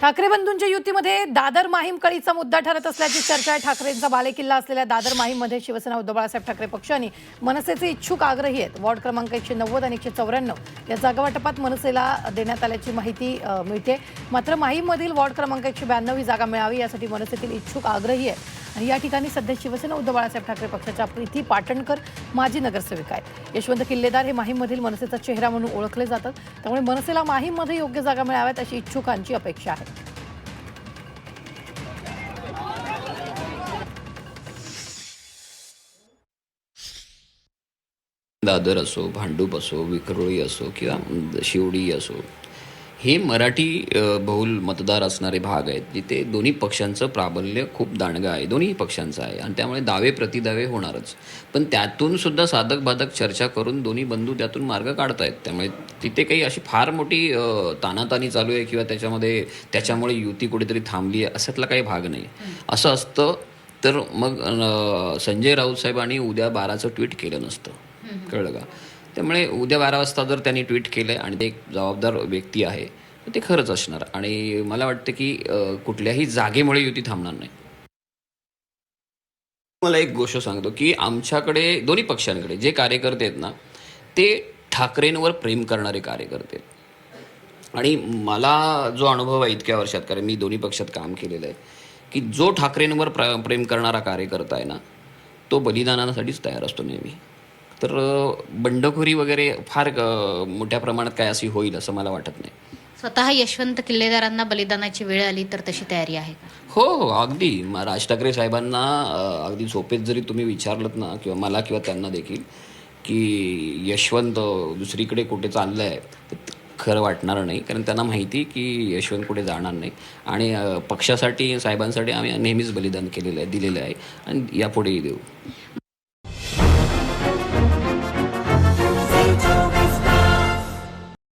ठाकरे बंधूंच्या युतीमध्ये दादर माहीम कळीचा मुद्दा ठरत असल्याची चर्चा आहे। ठाकरेंचा बालेकिल्ला असलेल्या दादर माहीममध्ये शिवसेना उद्धव बाळासाहेब ठाकरे पक्ष आणि मनसेचे इच्छुक आग्रही आहेत। वॉर्ड क्रमांक 190 आणि 194 या जागावाटपात मनसेला देण्यात आल्याची माहिती मिळते। मात्र माहीममधील वॉर्ड क्रमांक 192 ही जागा मिळावी यासाठी मनसेतील इच्छुक आग्रही आहेत। आणि या ठिकाणी सध्या शिवसेना उद्धव बाळासाहेब ठाकरे पक्षाच्या प्रीती पाटणकर माजी नगरसेविका आहेत। यशवंत किल्लेदार हे माहीममधील मनसेचा चेहरा म्हणून ओळखले जातात, त्यामुळे मनसेला माहीममध्ये योग्य जागा मिळाव्यात अशी इच्छुकांची अपेक्षा आहे। दादर असो, भांडूप असो, विक्रोळी असो किंवा शिवडी असो, हे मराठी बहुल मतदार असणारे भाग आहेत, जिथे दोन्ही पक्षांचं प्राबल्य खूप दांडगं आहे, दोन्ही पक्षांचं आहे आणि त्यामुळे दावे प्रतिदावे होणारच। पण त्यातून सुद्धा साधक बाधक चर्चा करून दोन्ही बंधू त्यातून मार्ग काढतायत। त्यामुळे तिथे काही अशी फार मोठी तानातानी चालू आहे किंवा त्याच्यामुळे युती कुठेतरी थांबली आहे असातला काही भाग नाही। असं असतं तर मग संजय राऊत साहेबांनी उद्या 12चं ट्विट केलं नसतं, कळलं का? त्यामुळे उद्या 12 वाजता जर त्यांनी ट्विट केलं आणि ते एक जबाबदार व्यक्ती आहे तर ते खरंच असणार आणि मला वाटतं की कुठल्याही जागेमुळे युती थांबणार नाही। मला एक गोष्ट सांगतो की आमच्याकडे दोन्ही पक्षांकडे जे कार्यकर्ते आहेत ना, ते ठाकरेंवर प्रेम करणारे कार्यकर्ते आहेत। आणि मला जो अनुभव आहे इतक्या वर्षात, कारण मी दोन्ही पक्षात काम केलेलं आहे, की जो ठाकरेंवर प्रेम करणारा कार्यकर्ता आहे ना, तो बलिदानासाठीच तयार असतो नेहमी। तर बंडखोरी वगैरे फार मोठ्या प्रमाणात काय अशी होईल असं मला वाटत नाही। स्वतः यशवंत किल्लेदारांना बलिदानाची वेळ आली तर तशी तयारी आहे का? हो हो, अगदी राज ठाकरे साहेबांना अगदी सोपेच जरी तुम्ही विचारलत ना, किंवा मला किंवा त्यांना देखील, की यशवंत दुसरीकडे कुठे चाललं आहे, तर खरं वाटणार नाही, कारण त्यांना माहिती की यशवंत कुठे जाणार नाही आणि पक्षासाठी साहेबांसाठी आम्ही नेहमीच बलिदान केलेलं आहे, दिलेलं आहे आणि यापुढेही देऊ।